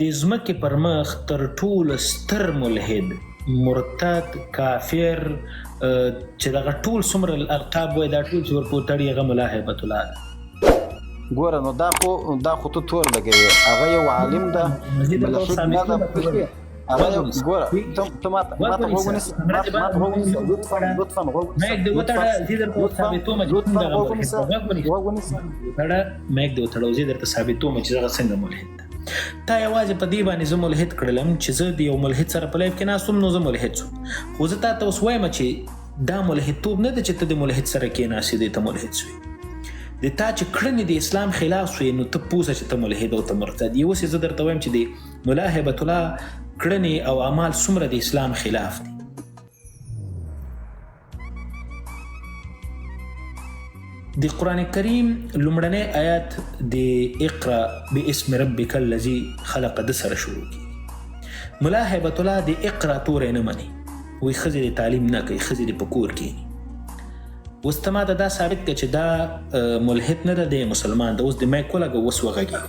د ځمکې پر مخ تر ټولو ستر ملحد مرتد کافر چې دغه ټول څومره القاب وایي دا ټول چې ورپورې تړي هغه ملا هیبت الله ده. ګوره نو دا خو ته تور لګوې. هغه یو عالم ده ملحد نه ده هغه یو ګوره ته ماته غوږ ونیسه لطفا غوږ میک دې وتړه زه درته ثابتوم چې میک دې وتړه زه درته ثابتوم چې هغه څنګه ملحد ده. تا یوازې په دې باندې زه ملحد کړلم چې زه د یو ملحد سره په لایف کې ناست وم نو زه ملحد شوم. خو زه تا ته اوس وایم چې دا ملحدتوب نه ده چې ته د ملحد سره کېناستې دی ته ملحد شوې. د تا چې کړنې د اسلام خلاف شوې نو ته پوه چې ته ملحد او ته مرتد یې. اوس زه درته وایم چې د ملا هیبت الله کړنې او اعمال څومره د اسلام خلاف دي. د قرآن کریم لومړنی آیات د اقرا باسم ربک الذی خلق د سره شروع کی. ملا هیبت الله د اقرا تورې نه مني وی ښځې د تعلیم نه کوي ښځې د په کور کښېني. اوس ته ما ته دا ثابت کړه چې دا ملحد نه ده دی مسلمان ده. اوس د مایک ولګه اوس وغږېږه.